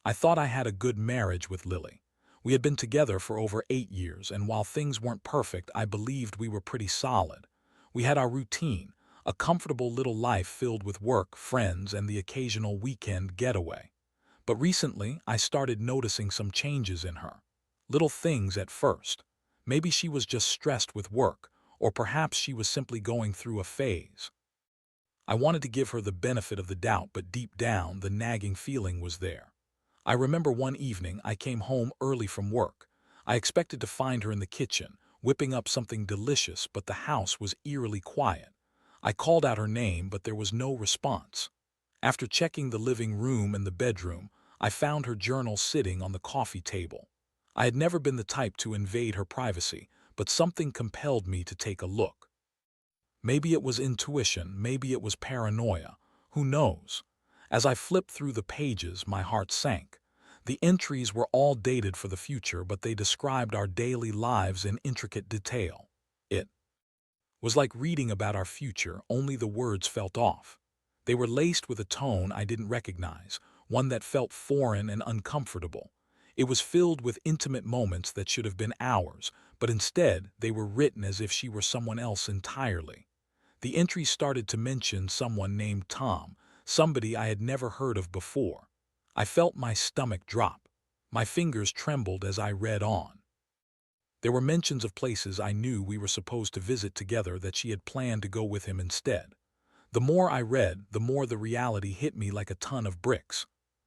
I thought I had a good marriage with Lily. We had been together for over 8 years, and while things weren't perfect, I believed we were pretty solid. We had our routine, a comfortable little life filled with work, friends, and the occasional weekend getaway. But recently, I started noticing some changes in her. Little things at first. Maybe she was just stressed with work, or perhaps she was simply going through a phase. I wanted to give her the benefit of the doubt, but deep down, the nagging feeling was there. I remember one evening I came home early from work. I expected to find her in the kitchen, whipping up something delicious, but the house was eerily quiet. I called out her name, but there was no response. After checking the living room and the bedroom, I found her journal sitting on the coffee table. I had never been the type to invade her privacy, but something compelled me to take a look. Maybe it was intuition, maybe it was paranoia. Who knows? As I flipped through the pages, my heart sank. The entries were all dated for the future, but they described our daily lives in intricate detail. It was like reading about our future, only the words felt off. They were laced with a tone I didn't recognize, one that felt foreign and uncomfortable. It was filled with intimate moments that should have been ours, but instead they were written as if she were someone else entirely. The entry started to mention someone named Tom, somebody I had never heard of before. I felt my stomach drop. My fingers trembled as I read on. There were mentions of places I knew we were supposed to visit together that she had planned to go with him instead. The more I read, the more the reality hit me like a ton of bricks.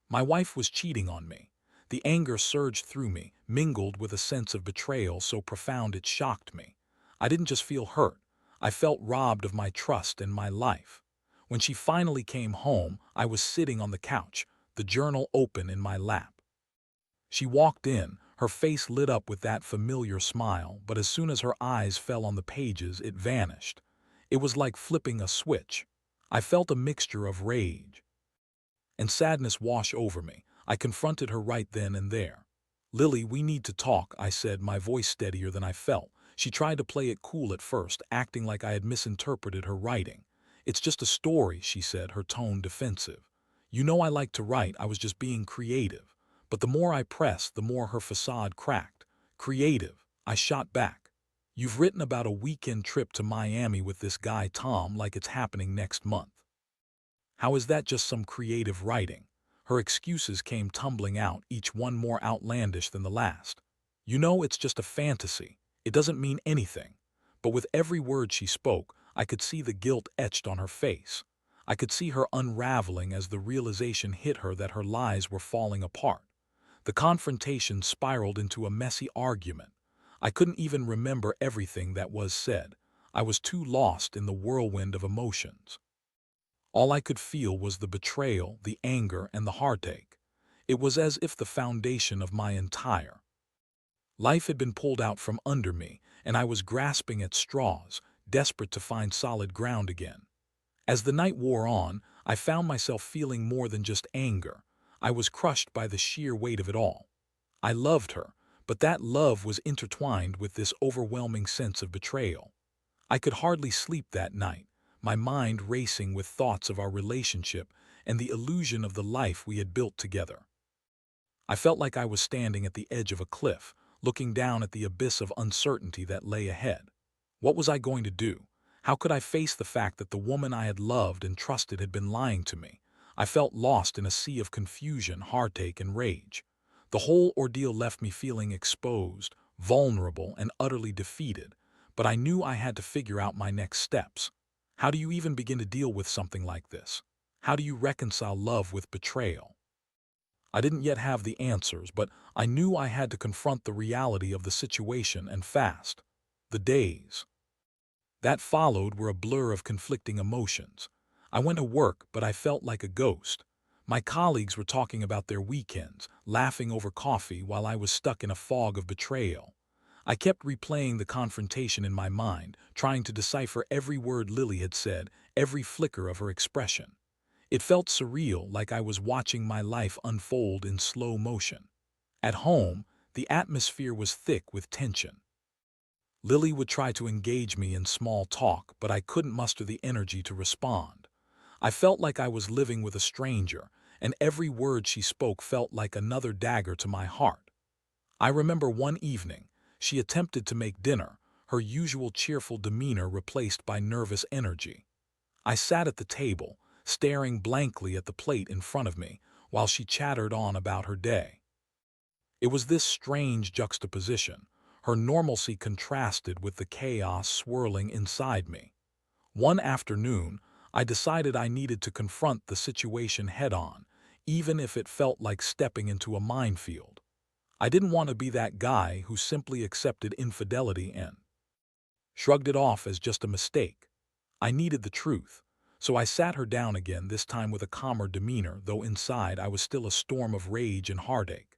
My wife was cheating on me. The anger surged through me, mingled with a sense of betrayal so profound it shocked me. I didn't just feel hurt. I felt robbed of my trust and my life. When she finally came home, I was sitting on the couch, the journal open in my lap. She walked in, her face lit up with that familiar smile, but as soon as her eyes fell on the pages, it vanished. It was like flipping a switch. I felt a mixture of rage and sadness wash over me. I confronted her right then and there. "Lily, we need to talk," I said, my voice steadier than I felt. She tried to play it cool at first, acting like I had misinterpreted her writing. "It's just a story," she said, her tone defensive. "You know I like to write, I was just being creative." But the more I pressed, the more her facade cracked. "Creative," I shot back. "You've written about a weekend trip to Miami with this guy Tom like it's happening next month. How is that just some creative writing?" Her excuses came tumbling out, each one more outlandish than the last. "You know, it's just a fantasy. It doesn't mean anything." But with every word she spoke, I could see the guilt etched on her face. I could see her unraveling as the realization hit her that her lies were falling apart. The confrontation spiraled into a messy argument. I couldn't even remember everything that was said. I was too lost in the whirlwind of emotions. All I could feel was the betrayal, the anger, and the heartache. It was as if the foundation of my entire life had been pulled out from under me, and I was grasping at straws, desperate to find solid ground again. As the night wore on, I found myself feeling more than just anger. I was crushed by the sheer weight of it all. I loved her, but that love was intertwined with this overwhelming sense of betrayal. I could hardly sleep that night, my mind racing with thoughts of our relationship and the illusion of the life we had built together. I felt like I was standing at the edge of a cliff, looking down at the abyss of uncertainty that lay ahead. What was I going to do? How could I face the fact that the woman I had loved and trusted had been lying to me? I felt lost in a sea of confusion, heartache, and rage. The whole ordeal left me feeling exposed, vulnerable, and utterly defeated, but I knew I had to figure out my next steps. How do you even begin to deal with something like this? How do you reconcile love with betrayal? I didn't yet have the answers, but I knew I had to confront the reality of the situation, and fast. The days that followed were a blur of conflicting emotions. I went to work, but I felt like a ghost. My colleagues were talking about their weekends, laughing over coffee while I was stuck in a fog of betrayal. I kept replaying the confrontation in my mind, trying to decipher every word Lily had said, every flicker of her expression. It felt surreal, like I was watching my life unfold in slow motion. At home, the atmosphere was thick with tension. Lily would try to engage me in small talk, but I couldn't muster the energy to respond. I felt like I was living with a stranger, and every word she spoke felt like another dagger to my heart. I remember one evening, she attempted to make dinner, her usual cheerful demeanor replaced by nervous energy. I sat at the table, staring blankly at the plate in front of me, while she chattered on about her day. It was this strange juxtaposition, her normalcy contrasted with the chaos swirling inside me. One afternoon, I decided I needed to confront the situation head-on, even if it felt like stepping into a minefield. I didn't want to be that guy who simply accepted infidelity and shrugged it off as just a mistake. I needed the truth, so I sat her down again, this time with a calmer demeanor, though inside I was still a storm of rage and heartache.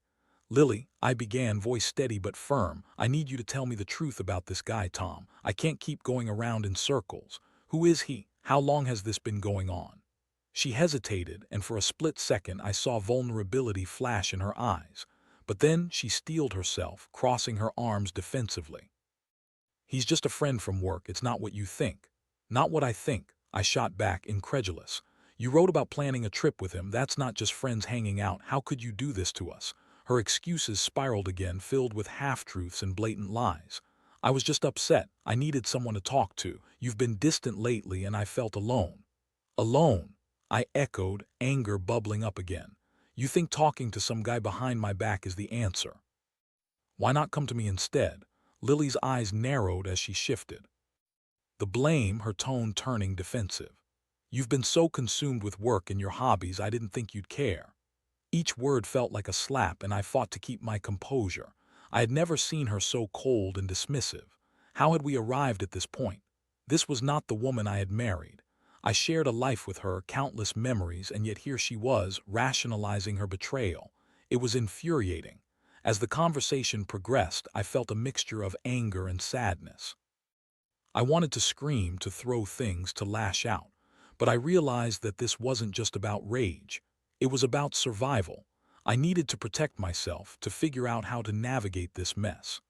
"Lily," I began, voice steady but firm, "I need you to tell me the truth about this guy, Tom. I can't keep going around in circles. Who is he? How long has this been going on?" She hesitated, and for a split second I saw vulnerability flash in her eyes. But then she steeled herself, crossing her arms defensively. "He's just a friend from work. It's not what you think." "Not what I think," I shot back, incredulous. "You wrote about planning a trip with him. That's not just friends hanging out. How could you do this to us?" Her excuses spiraled again, filled with half-truths and blatant lies. "I was just upset. I needed someone to talk to. You've been distant lately, and I felt alone." "Alone?" I echoed, anger bubbling up again. "You think talking to some guy behind my back is the answer? Why not come to me instead?" Lily's eyes narrowed as she shifted the blame, her tone turning defensive. "You've been so consumed with work and your hobbies, I didn't think you'd care." Each word felt like a slap, and I fought to keep my composure. I had never seen her so cold and dismissive. How had we arrived at this point? This was not the woman I had married. I shared a life with her, countless memories, and yet here she was, rationalizing her betrayal. It was infuriating. As the conversation progressed, I felt a mixture of anger and sadness. I wanted to scream, to throw things, to lash out. But I realized that this wasn't just about rage. It was about survival. I needed to protect myself, to figure out how to navigate this mess.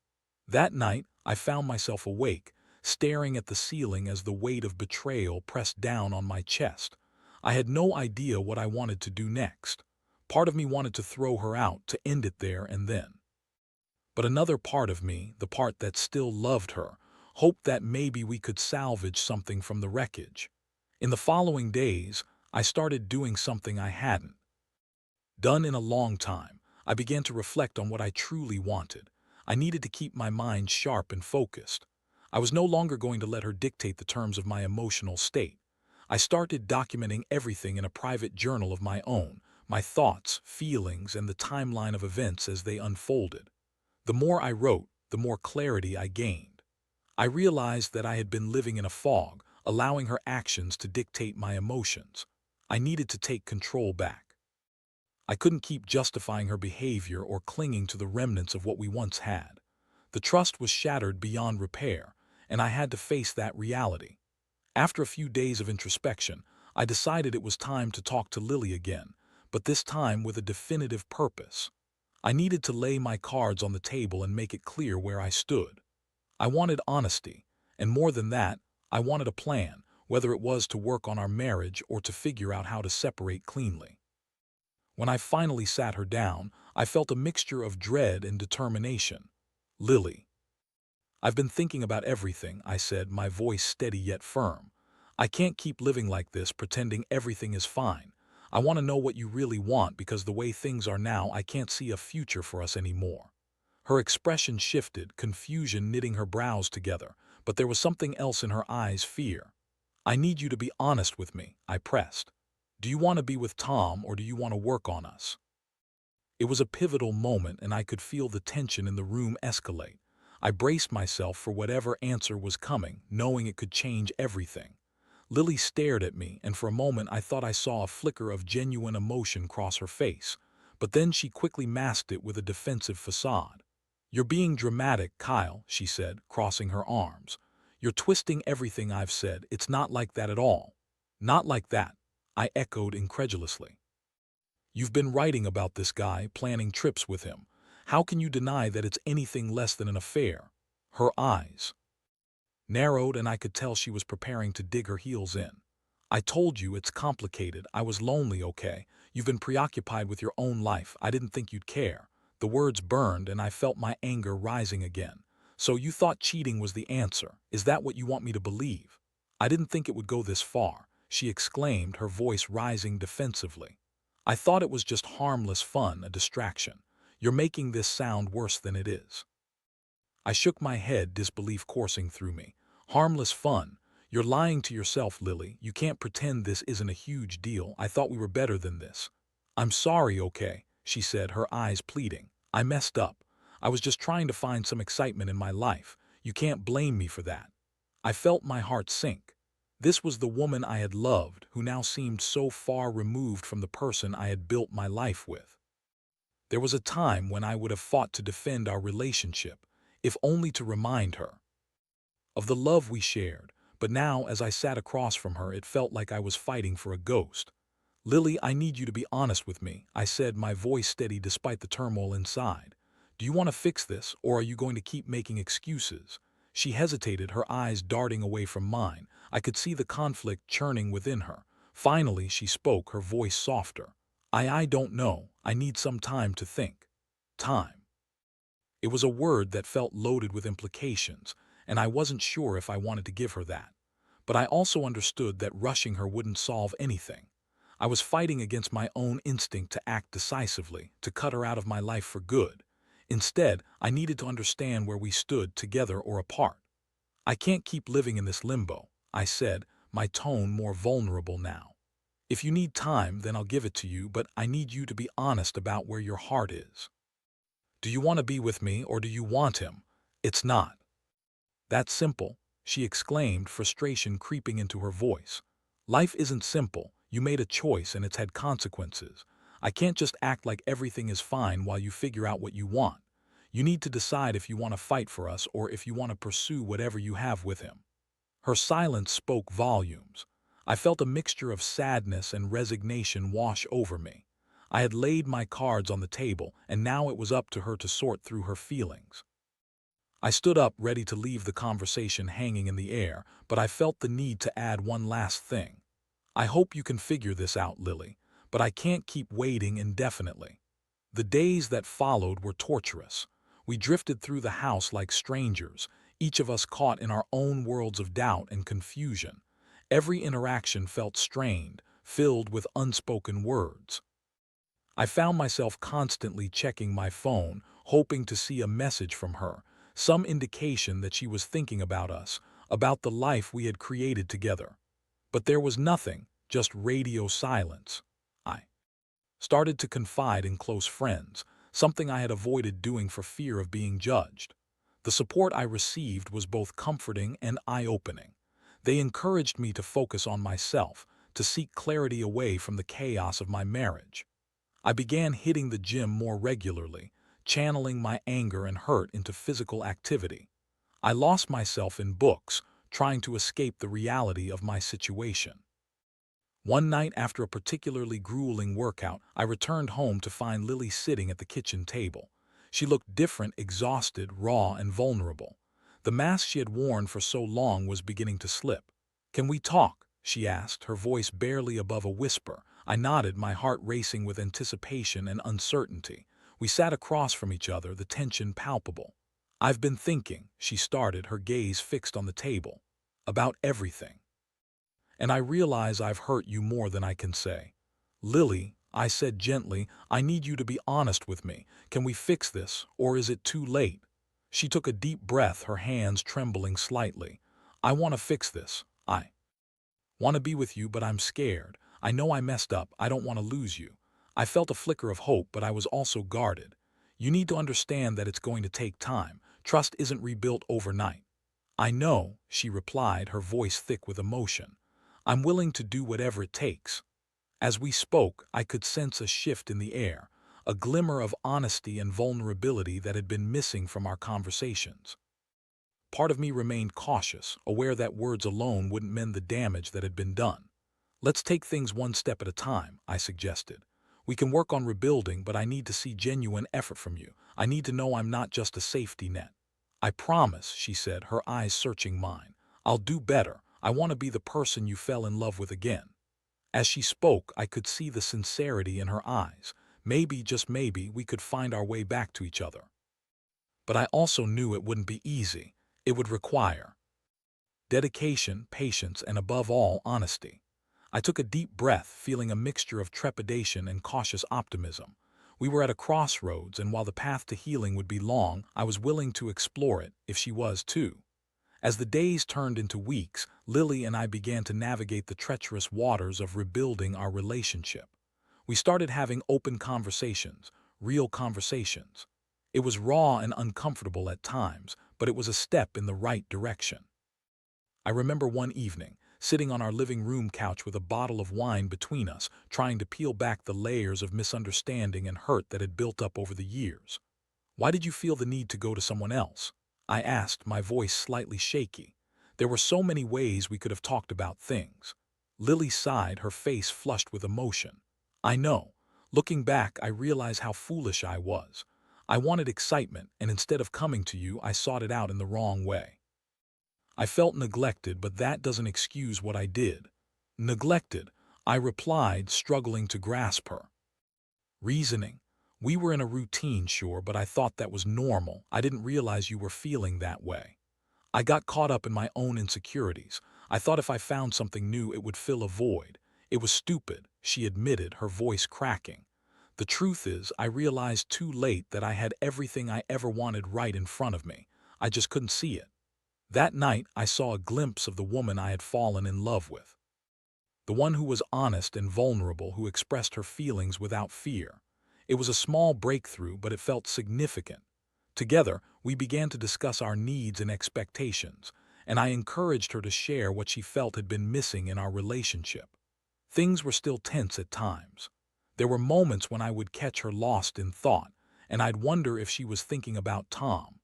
That night, I found myself awake, staring at the ceiling as the weight of betrayal pressed down on my chest. I had no idea what I wanted to do next. Part of me wanted to throw her out, to end it there and then. But another part of me, the part that still loved her, hoped that maybe we could salvage something from the wreckage. In the following days, I started doing something I hadn't done in a long time. I began to reflect on what I truly wanted. I needed to keep my mind sharp and focused. I was no longer going to let her dictate the terms of my emotional state. I started documenting everything in a private journal of my own, my thoughts, feelings, and the timeline of events as they unfolded. The more I wrote, the more clarity I gained. I realized that I had been living in a fog, allowing her actions to dictate my emotions. I needed to take control back. I couldn't keep justifying her behavior or clinging to the remnants of what we once had. The trust was shattered beyond repair, and I had to face that reality. After a few days of introspection, I decided it was time to talk to Lily again, but this time with a definitive purpose. I needed to lay my cards on the table and make it clear where I stood. I wanted honesty, and more than that, I wanted a plan, whether it was to work on our marriage or to figure out how to separate cleanly. When I finally sat her down, I felt a mixture of dread and determination. "Lily, I've been thinking about everything," I said, my voice steady yet firm. "I can't keep living like this, pretending everything is fine. I want to know what you really want, because the way things are now, I can't see a future for us anymore." Her expression shifted, confusion knitting her brows together, but there was something else in her eyes, fear. "I need you to be honest with me," I pressed. "Do you want to be with Tom, or do you want to work on us?" It was a pivotal moment, and I could feel the tension in the room escalate. I braced myself for whatever answer was coming, knowing it could change everything. Lily stared at me, and for a moment I thought I saw a flicker of genuine emotion cross her face, but then she quickly masked it with a defensive facade. "You're being dramatic, Kyle," she said, crossing her arms. "You're twisting everything I've said. It's not like that at all." "Not like that," I echoed incredulously. "You've been writing about this guy, planning trips with him. How can you deny that it's anything less than an affair?" Her eyes narrowed, and I could tell she was preparing to dig her heels in. "I told you it's complicated. I was lonely, okay? You've been preoccupied with your own life. I didn't think you'd care." The words burned, and I felt my anger rising again. "So you thought cheating was the answer? Is that what you want me to believe?" "I didn't think it would go this far," she exclaimed, her voice rising defensively. "I thought it was just harmless fun, a distraction. You're making this sound worse than it is." I shook my head, disbelief coursing through me. "Harmless fun? You're lying to yourself, Lily. You can't pretend this isn't a huge deal. I thought we were better than this." "I'm sorry, okay," she said, her eyes pleading. "I messed up. I was just trying to find some excitement in my life. You can't blame me for that." I felt my heart sink. This was the woman I had loved, who now seemed so far removed from the person I had built my life with. There was a time when I would have fought to defend our relationship, if only to remind her of the love we shared, but now as I sat across from her it felt like I was fighting for a ghost. "Lily, I need you to be honest with me," I said, my voice steady despite the turmoil inside. "Do you want to fix this, or are you going to keep making excuses?" She hesitated, her eyes darting away from mine. I could see the conflict churning within her. Finally she spoke, her voice softer. I don't know. I need some time to think." Time. It was a word that felt loaded with implications, and I wasn't sure if I wanted to give her that. But I also understood that rushing her wouldn't solve anything. I was fighting against my own instinct to act decisively, to cut her out of my life for good. Instead, I needed to understand where we stood, together or apart. "I can't keep living in this limbo," I said, my tone more vulnerable now. "If you need time, then I'll give it to you, but I need you to be honest about where your heart is. Do you want to be with me, or do you want him? It's not that simple," she exclaimed, frustration creeping into her voice. "Life isn't simple. You made a choice and it's had consequences. I can't just act like everything is fine while you figure out what you want. You need to decide if you want to fight for us or if you want to pursue whatever you have with him." Her silence spoke volumes. I felt a mixture of sadness and resignation wash over me. I had laid my cards on the table, and now it was up to her to sort through her feelings. I stood up, ready to leave the conversation hanging in the air, but I felt the need to add one last thing. "I hope you can figure this out, Lily, but I can't keep waiting indefinitely." The days that followed were torturous. We drifted through the house like strangers, each of us caught in our own worlds of doubt and confusion. Every interaction felt strained, filled with unspoken words. I found myself constantly checking my phone, hoping to see a message from her, some indication that she was thinking about us, about the life we had created together. But there was nothing, just radio silence. I started to confide in close friends, something I had avoided doing for fear of being judged. The support I received was both comforting and eye-opening. They encouraged me to focus on myself, to seek clarity away from the chaos of my marriage. I began hitting the gym more regularly, channeling my anger and hurt into physical activity. I lost myself in books, trying to escape the reality of my situation. One night after a particularly grueling workout, I returned home to find Lily sitting at the kitchen table. She looked different, exhausted, raw, and vulnerable. The mask she had worn for so long was beginning to slip. "Can we talk?" she asked, her voice barely above a whisper. I nodded, my heart racing with anticipation and uncertainty. We sat across from each other, the tension palpable. "I've been thinking," she started, her gaze fixed on the table, "about everything. And I realize I've hurt you more than I can say." "Lily," I said gently, "I need you to be honest with me. Can we fix this, or is it too late?" She took a deep breath, her hands trembling slightly. "I want to fix this. I want to be with you, but I'm scared. I know I messed up. I don't want to lose you." I felt a flicker of hope, but I was also guarded. "You need to understand that it's going to take time. Trust isn't rebuilt overnight." "I know," she replied, her voice thick with emotion. "I'm willing to do whatever it takes." As we spoke, I could sense a shift in the air, a glimmer of honesty and vulnerability that had been missing from our conversations. Part of me remained cautious, aware that words alone wouldn't mend the damage that had been done. "Let's take things one step at a time," I suggested. "We can work on rebuilding, but I need to see genuine effort from you. I need to know I'm not just a safety net." "I promise," she said, her eyes searching mine. "I'll do better. I want to be the person you fell in love with again." As she spoke, I could see the sincerity in her eyes. Maybe, just maybe, we could find our way back to each other. But I also knew it wouldn't be easy. It would require dedication, patience, and above all, honesty. I took a deep breath, feeling a mixture of trepidation and cautious optimism. We were at a crossroads, and while the path to healing would be long, I was willing to explore it, if she was too. As the days turned into weeks, Lily and I began to navigate the treacherous waters of rebuilding our relationship. We started having open conversations, real conversations. It was raw and uncomfortable at times, but it was a step in the right direction. I remember one evening, sitting on our living room couch with a bottle of wine between us, trying to peel back the layers of misunderstanding and hurt that had built up over the years. "Why did you feel the need to go to someone else?" I asked, my voice slightly shaky. There were so many ways we could have talked about things. Lily sighed, her face flushed with emotion. "I know. Looking back, I realize how foolish I was. I wanted excitement, and instead of coming to you, I sought it out in the wrong way. I felt neglected, but that doesn't excuse what I did." "Neglected?" I replied, struggling to grasp her reasoning. "We were in a routine, sure, but I thought that was normal. I didn't realize you were feeling that way. I got caught up in my own insecurities. I thought if I found something new, it would fill a void. It was stupid," she admitted, her voice cracking. "The truth is, I realized too late that I had everything I ever wanted right in front of me. I just couldn't see it. That night, I saw a glimpse of the woman I had fallen in love with. The one who was honest and vulnerable, who expressed her feelings without fear. It was a small breakthrough, but it felt significant. Together, we began to discuss our needs and expectations, and I encouraged her to share what she felt had been missing in our relationship. Things were still tense at times. There were moments when I would catch her lost in thought, and I'd wonder if she was thinking about Tom.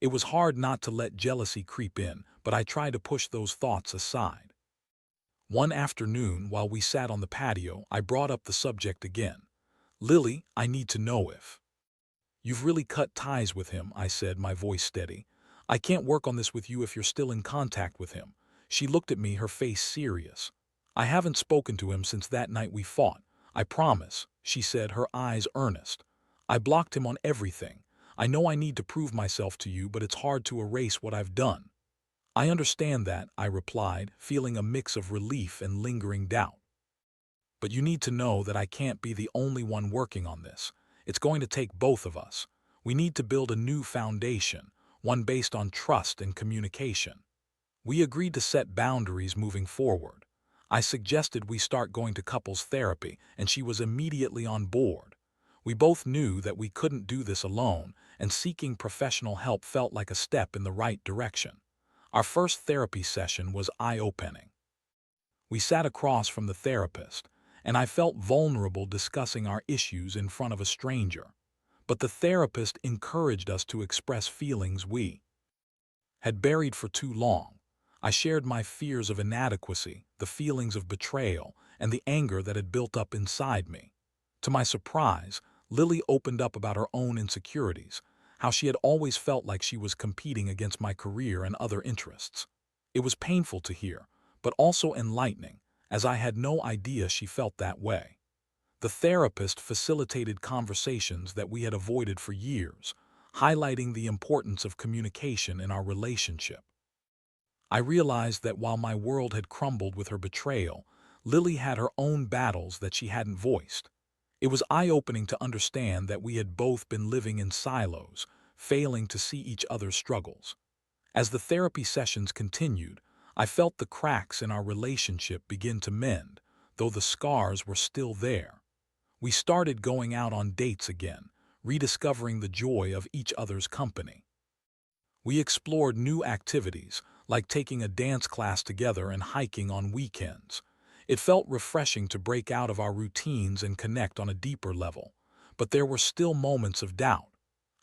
It was hard not to let jealousy creep in, but I tried to push those thoughts aside. One afternoon, while we sat on the patio, I brought up the subject again. "Lily, I need to know if you've really cut ties with him," I said, my voice steady. "I can't work on this with you if you're still in contact with him." She looked at me, her face serious. "I haven't spoken to him since that night we fought. I promise," she said, her eyes earnest. "I blocked him on everything. I know I need to prove myself to you, but it's hard to erase what I've done." "I understand that," I replied, feeling a mix of relief and lingering doubt. "But you need to know that I can't be the only one working on this. It's going to take both of us. We need to build a new foundation, one based on trust and communication." We agreed to set boundaries moving forward. I suggested we start going to couples therapy, and she was immediately on board. We both knew that we couldn't do this alone, and seeking professional help felt like a step in the right direction. Our first therapy session was eye-opening. We sat across from the therapist, and I felt vulnerable discussing our issues in front of a stranger. But the therapist encouraged us to express feelings we had buried for too long. I shared my fears of inadequacy, the feelings of betrayal, and the anger that had built up inside me. To my surprise, Lily opened up about her own insecurities, how she had always felt like she was competing against my career and other interests. It was painful to hear, but also enlightening, as I had no idea she felt that way. The therapist facilitated conversations that we had avoided for years, highlighting the importance of communication in our relationship. I realized that while my world had crumbled with her betrayal, Lily had her own battles that she hadn't voiced. It was eye-opening to understand that we had both been living in silos, failing to see each other's struggles. As the therapy sessions continued, I felt the cracks in our relationship begin to mend, though the scars were still there. We started going out on dates again, rediscovering the joy of each other's company. We explored new activities, like taking a dance class together and hiking on weekends. It felt refreshing to break out of our routines and connect on a deeper level, but there were still moments of doubt.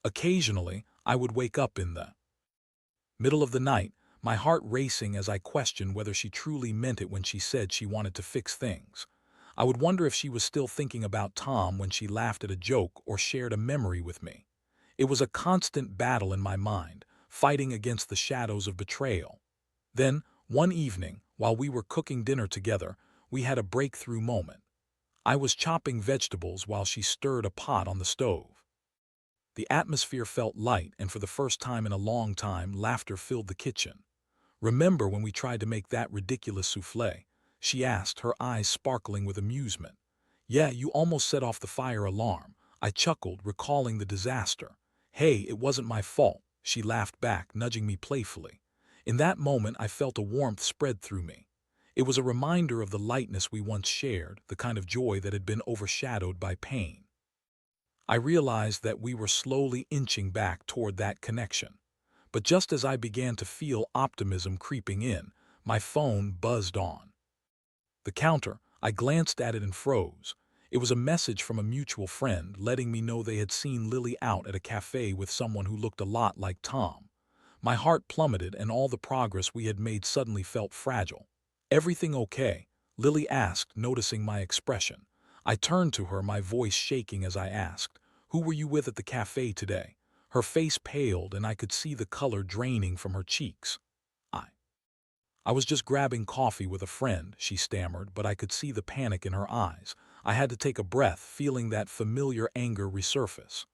Occasionally, I would wake up in the middle of the night, my heart racing as I questioned whether she truly meant it when she said she wanted to fix things. I would wonder if she was still thinking about Tom when she laughed at a joke or shared a memory with me. It was a constant battle in my mind, fighting against the shadows of betrayal. Then, one evening, while we were cooking dinner together, We had a breakthrough moment. I was chopping vegetables while she stirred a pot on the stove. The atmosphere felt light, and for the first time in a long time, laughter filled the kitchen. "Remember when we tried to make that ridiculous souffle?" she asked, her eyes sparkling with amusement. "Yeah, you almost set off the fire alarm." I chuckled, recalling the disaster. "Hey, it wasn't my fault," she laughed back, nudging me playfully. In that moment, I felt a warmth spread through me. It was a reminder of the lightness we once shared, the kind of joy that had been overshadowed by pain. I realized that we were slowly inching back toward that connection. But just as I began to feel optimism creeping in, my phone buzzed on. The counter, I glanced at it and froze. It was a message from a mutual friend letting me know they had seen Lily out at a cafe with someone who looked a lot like Tom. My heart plummeted, and all the progress we had made suddenly felt fragile. "Everything okay?" Lily asked, noticing my expression. I turned to her, my voice shaking as I asked, "Who were you with at the cafe today?" Her face paled, and I could see the color draining from her cheeks. I I was just grabbing coffee with a friend," she stammered, but I could see the panic in her eyes. I had to take a breath, feeling that familiar anger resurface.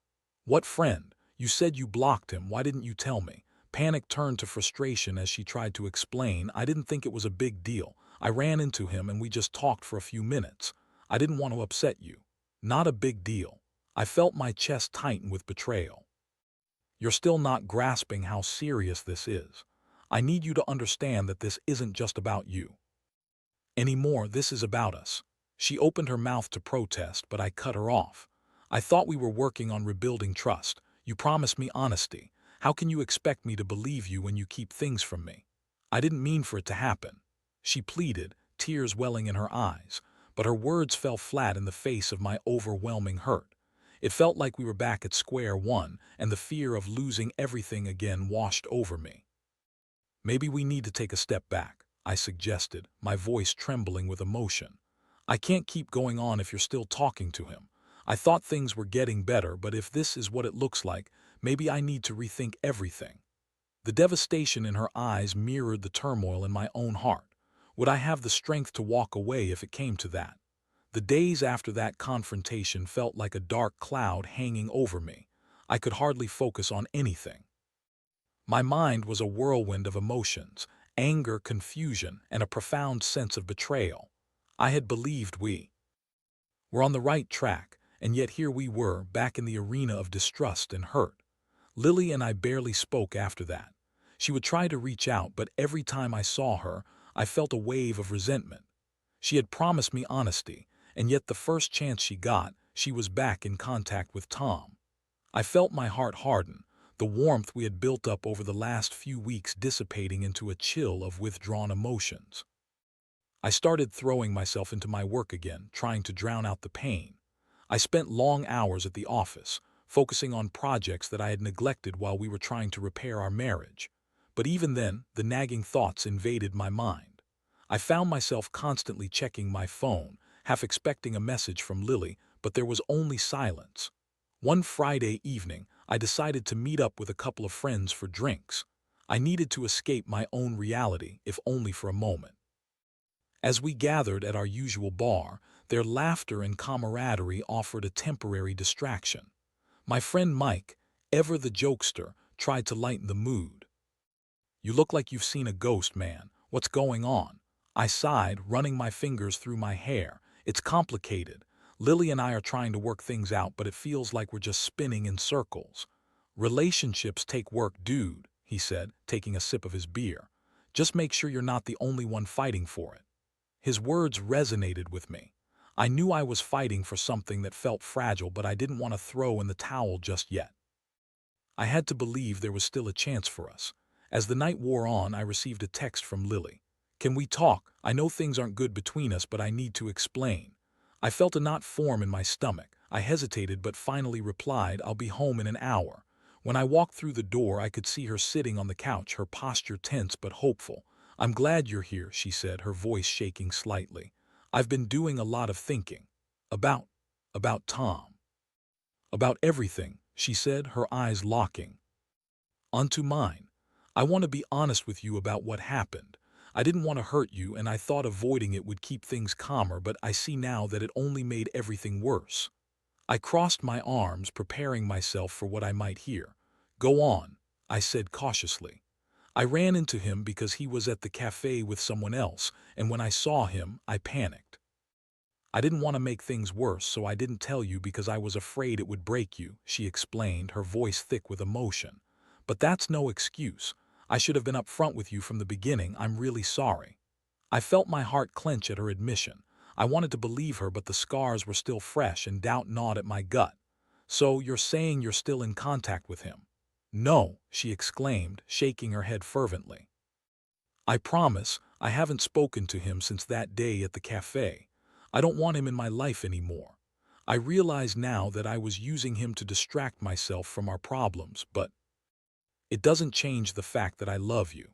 "What friend? You said you blocked him. Why didn't you tell me?" Panic turned to frustration as she tried to explain. "I didn't think it was a big deal. I ran into him and we just talked for a few minutes. I didn't want to upset you." "Not a big deal." I felt my chest tighten with betrayal. "You're still not grasping how serious this is. I need you to understand that this isn't just about you anymore. This is about us." She opened her mouth to protest, but I cut her off. "I thought we were working on rebuilding trust. You promised me honesty. How can you expect me to believe you when you keep things from me?" "I didn't mean for it to happen," she pleaded, tears welling in her eyes, but her words fell flat in the face of my overwhelming hurt. It felt like we were back at square one, and the fear of losing everything again washed over me. "Maybe we need to take a step back," I suggested, my voice trembling with emotion. "I can't keep going on if you're still talking to him. I thought things were getting better, but if this is what it looks like, maybe I need to rethink everything." The devastation in her eyes mirrored the turmoil in my own heart. Would I have the strength to walk away if it came to that? The days after that confrontation felt like a dark cloud hanging over me. I could hardly focus on anything. My mind was a whirlwind of emotions: anger, confusion, and a profound sense of betrayal. I had believed we were on the right track, and yet here we were, back in the arena of distrust and hurt. Lily and I barely spoke after that. She would try to reach out, but every time I saw her, I felt a wave of resentment. She had promised me honesty, and yet the first chance she got, she was back in contact with Tom. I felt my heart harden, the warmth we had built up over the last few weeks dissipating into a chill of withdrawn emotions. I started throwing myself into my work again, trying to drown out the pain. I spent long hours at the office, focusing on projects that I had neglected while we were trying to repair our marriage. But even then, the nagging thoughts invaded my mind. I found myself constantly checking my phone, half expecting a message from Lily, but there was only silence. One Friday evening, I decided to meet up with a couple of friends for drinks. I needed to escape my own reality, if only for a moment. As we gathered at our usual bar, their laughter and camaraderie offered a temporary distraction. My friend Mike, ever the jokester, tried to lighten the mood. "You look like you've seen a ghost, man. What's going on?" I sighed, running my fingers through my hair. "It's complicated. Lily and I are trying to work things out, but it feels like we're just spinning in circles." "Relationships take work, dude," he said, taking a sip of his beer. "Just make sure you're not the only one fighting for it." His words resonated with me. I knew I was fighting for something that felt fragile, but I didn't want to throw in the towel just yet. I had to believe there was still a chance for us. As the night wore on, I received a text from Lily. "Can we talk? I know things aren't good between us, but I need to explain." I felt a knot form in my stomach. I hesitated, but finally replied, "I'll be home in an hour." When I walked through the door, I could see her sitting on the couch, her posture tense but hopeful. "I'm glad you're here," she said, her voice shaking slightly. "I've been doing a lot of thinking. About, about Tom. About everything," she said, her eyes locking onto mine. "I want to be honest with you about what happened. I didn't want to hurt you, and I thought avoiding it would keep things calmer, but I see now that it only made everything worse. I crossed my arms, preparing myself for what I might hear. Go on, I said cautiously. I ran into him because he was at the cafe with someone else, and when I saw him, I panicked. I didn't want to make things worse, so I didn't tell you because I was afraid it would break you, she explained, her voice thick with emotion. But that's no excuse. I should have been upfront with you from the beginning. I'm really sorry. I felt my heart clench at her admission. I wanted to believe her, but the scars were still fresh and doubt gnawed at my gut. So you're saying you're still in contact with him? No, she exclaimed, shaking her head fervently. I promise I haven't spoken to him since that day at the cafe. I don't want him in my life anymore. I realize now that I was using him to distract myself from our problems, but it doesn't change the fact that I love you.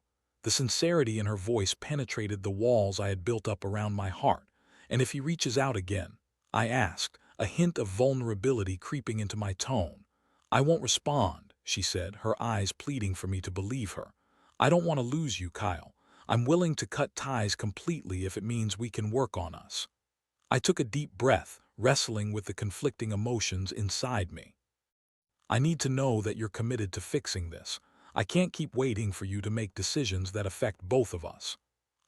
The sincerity in her voice penetrated the walls I had built up around my heart. And if he reaches out again, I asked, a hint of vulnerability creeping into my tone. I won't respond, she said, her eyes pleading for me to believe her. I don't want to lose you, Kyle. I'm willing to cut ties completely if it means we can work on us. I took a deep breath, wrestling with the conflicting emotions inside me. I need to know that you're committed to fixing this. I can't keep waiting for you to make decisions that affect both of us.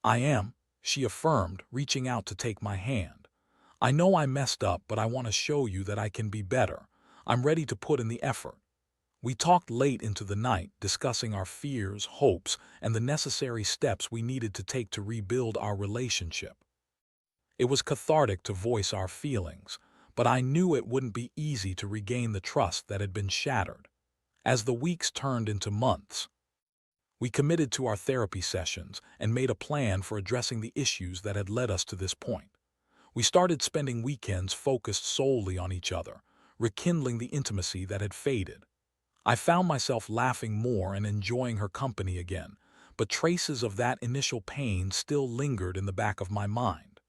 I am, she affirmed, reaching out to take my hand. I know I messed up, but I want to show you that I can be better. I'm ready to put in the effort. We talked late into the night, discussing our fears, hopes, and the necessary steps we needed to take to rebuild our relationship. It was cathartic to voice our feelings, but I knew it wouldn't be easy to regain the trust that had been shattered. As the weeks turned into months, we committed to our therapy sessions and made a plan for addressing the issues that had led us to this point. We started spending weekends focused solely on each other, rekindling the intimacy that had faded. I found myself laughing more and enjoying her company again, but traces of that initial pain still lingered in the back of my mind.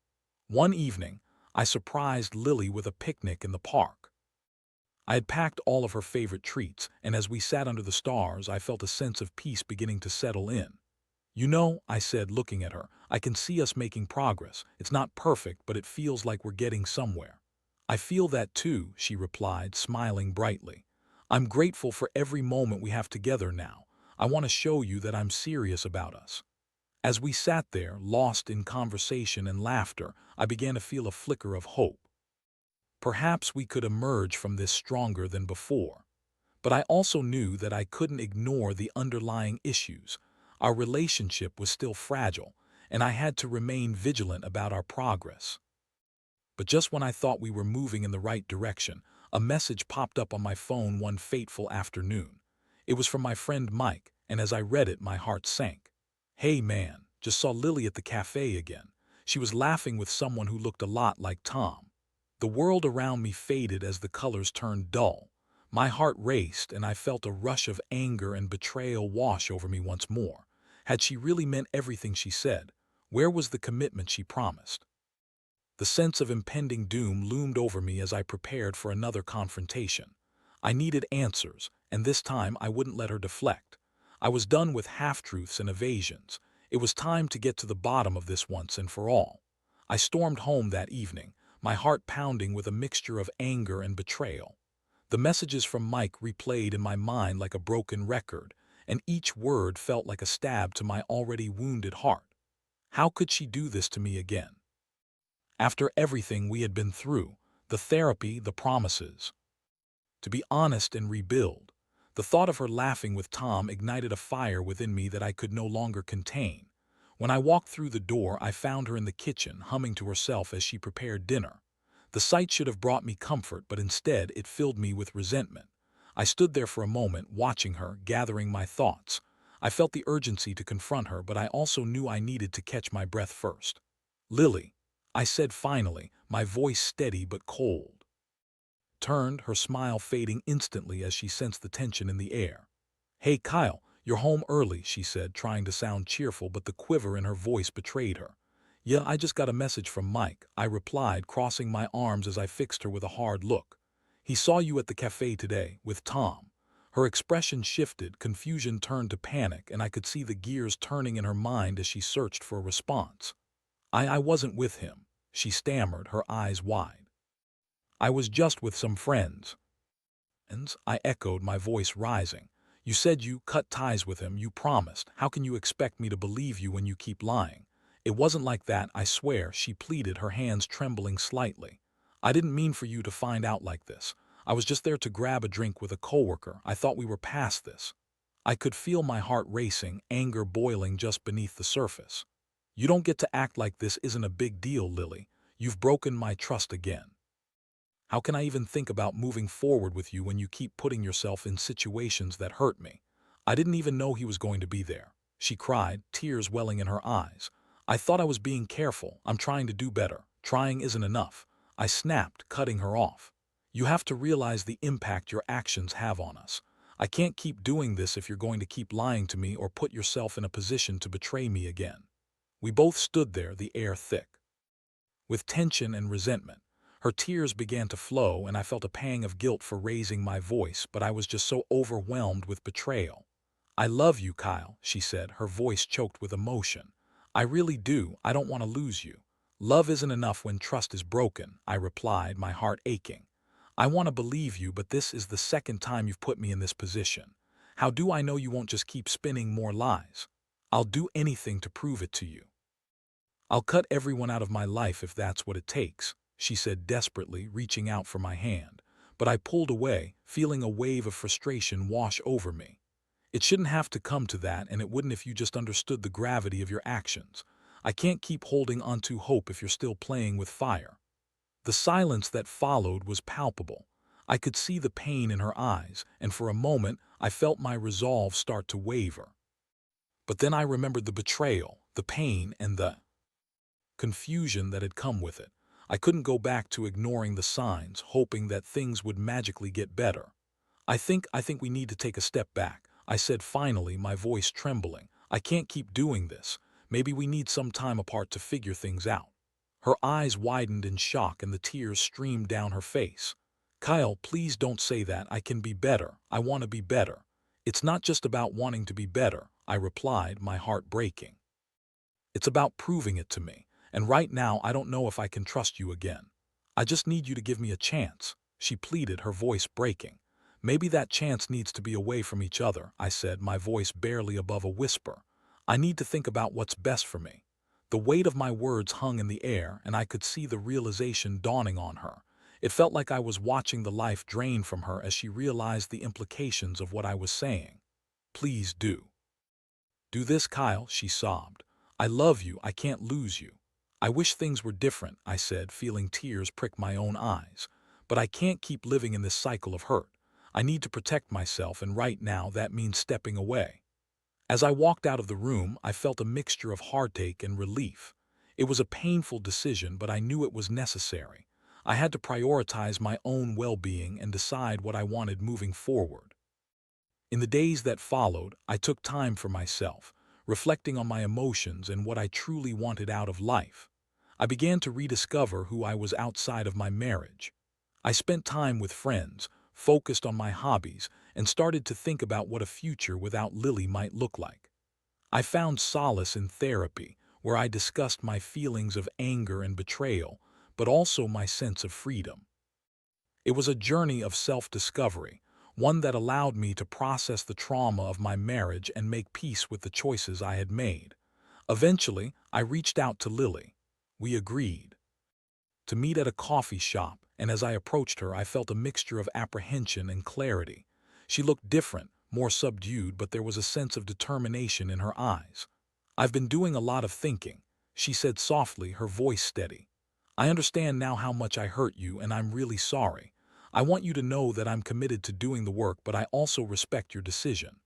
One evening, I surprised Lily with a picnic in the park. I had packed all of her favorite treats, and as we sat under the stars, I felt a sense of peace beginning to settle in. You know, I said, looking at her, I can see us making progress. It's not perfect, but it feels like we're getting somewhere. I feel that too, she replied, smiling brightly. I'm grateful for every moment we have together now. I want to show you that I'm serious about us. As we sat there, lost in conversation and laughter, I began to feel a flicker of hope. Perhaps we could emerge from this stronger than before. But I also knew that I couldn't ignore the underlying issues. Our relationship was still fragile, and I had to remain vigilant about our progress. But just when I thought we were moving in the right direction, a message popped up on my phone one fateful afternoon. It was from my friend Mike, and as I read it, my heart sank. Hey man, just saw Lily at the cafe again. She was laughing with someone who looked a lot like Tom. The world around me faded as the colors turned dull. My heart raced, and I felt a rush of anger and betrayal wash over me once more. Had she really meant everything she said? Where was the commitment she promised? The sense of impending doom loomed over me as I prepared for another confrontation. I needed answers, and this time I wouldn't let her deflect. I was done with half-truths and evasions. It was time to get to the bottom of this once and for all. I stormed home that evening, my heart pounding with a mixture of anger and betrayal. The messages from Mike replayed in my mind like a broken record, and each word felt like a stab to my already wounded heart. How could she do this to me again? After everything we had been through, the therapy, the promises, to be honest and rebuild, the thought of her laughing with Tom ignited a fire within me that I could no longer contain. When I walked through the door, I found her in the kitchen, humming to herself as she prepared dinner. The sight should have brought me comfort, but instead it filled me with resentment. I stood there for a moment, watching her, gathering my thoughts. I felt the urgency to confront her, but I also knew I needed to catch my breath first. Lily, I said finally, my voice steady but cold. Turned, her smile fading instantly as she sensed the tension in the air. Hey Kyle, you're home early, she said, trying to sound cheerful, but the quiver in her voice betrayed her. Yeah, I just got a message from Mike, I replied, crossing my arms as I fixed her with a hard look. He saw you at the cafe today, with Tom. Her expression shifted, confusion turned to panic, and I could see the gears turning in her mind as she searched for a response. I wasn't with him, she stammered, her eyes wide. I was just with some friends. And I echoed, my voice rising. You said you cut ties with him, you promised. How can you expect me to believe you when you keep lying? It wasn't like that, I swear, she pleaded, her hands trembling slightly. I didn't mean for you to find out like this. I was just there to grab a drink with a coworker. I thought we were past this. I could feel my heart racing, anger boiling just beneath the surface. You don't get to act like this isn't a big deal, Lily. You've broken my trust again. How can I even think about moving forward with you when you keep putting yourself in situations that hurt me? I didn't even know he was going to be there, she cried, tears welling in her eyes. I thought I was being careful. I'm trying to do better. Trying isn't enough. I snapped, cutting her off. You have to realize the impact your actions have on us. I can't keep doing this if you're going to keep lying to me or put yourself in a position to betray me again. We both stood there, the air thick with tension and resentment. Her tears began to flow, and I felt a pang of guilt for raising my voice, but I was just so overwhelmed with betrayal. I love you, Kyle, she said, her voice choked with emotion. I really do. I don't want to lose you. Love isn't enough when trust is broken, I replied, my heart aching. I want to believe you, but this is the second time you've put me in this position. How do I know you won't just keep spinning more lies? I'll do anything to prove it to you. I'll cut everyone out of my life if that's what it takes, she said desperately, reaching out for my hand. But I pulled away, feeling a wave of frustration wash over me. It shouldn't have to come to that, and it wouldn't if you just understood the gravity of your actions. I can't keep holding on to hope if you're still playing with fire. The silence that followed was palpable. I could see the pain in her eyes, and for a moment I felt my resolve start to waver. But then I remembered the betrayal, the pain, and the confusion that had come with it. I couldn't go back to ignoring the signs, hoping that things would magically get better. I think we need to take a step back, I said finally, my voice trembling. I can't keep doing this. Maybe we need some time apart to figure things out. Her eyes widened in shock and the tears streamed down her face. Kyle, please don't say that. I can be better. I want to be better. It's not just about wanting to be better, I replied, my heart breaking. It's about proving it to me. And right now, I don't know if I can trust you again. I just need you to give me a chance, she pleaded, her voice breaking. Maybe that chance needs to be away from each other, I said, my voice barely above a whisper. I need to think about what's best for me. The weight of my words hung in the air, and I could see the realization dawning on her. It felt like I was watching the life drain from her as she realized the implications of what I was saying. Please do. Do this, Kyle, she sobbed. I love you. I can't lose you. I wish things were different, I said, feeling tears prick my own eyes. But I can't keep living in this cycle of hurt. I need to protect myself, and right now that means stepping away. As I walked out of the room, I felt a mixture of heartache and relief. It was a painful decision, but I knew it was necessary. I had to prioritize my own well-being and decide what I wanted moving forward. In the days that followed, I took time for myself, reflecting on my emotions and what I truly wanted out of life. I began to rediscover who I was outside of my marriage. I spent time with friends, focused on my hobbies, and started to think about what a future without Lily might look like. I found solace in therapy, where I discussed my feelings of anger and betrayal, but also my sense of freedom. It was a journey of self-discovery, one that allowed me to process the trauma of my marriage and make peace with the choices I had made. Eventually, I reached out to Lily. We agreed to meet at a coffee shop, and as I approached her, I felt a mixture of apprehension and clarity. She looked different, more subdued, but there was a sense of determination in her eyes. I've been doing a lot of thinking, she said softly, her voice steady. I understand now how much I hurt you, and I'm really sorry. I want you to know that I'm committed to doing the work, but I also respect your decision.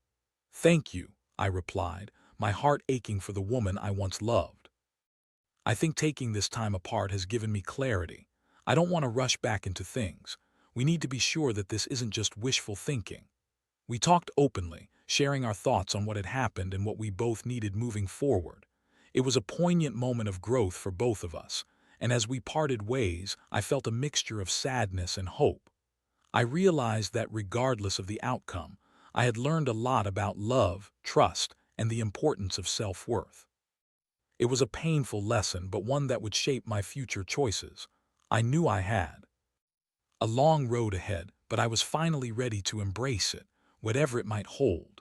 Thank you, I replied, my heart aching for the woman I once loved. I think taking this time apart has given me clarity. I don't want to rush back into things. We need to be sure that this isn't just wishful thinking. We talked openly, sharing our thoughts on what had happened and what we both needed moving forward. It was a poignant moment of growth for both of us, and as we parted ways, I felt a mixture of sadness and hope. I realized that regardless of the outcome, I had learned a lot about love, trust, and the importance of self-worth. It was a painful lesson, but one that would shape my future choices. I knew I had a long road ahead, but I was finally ready to embrace it, whatever it might hold.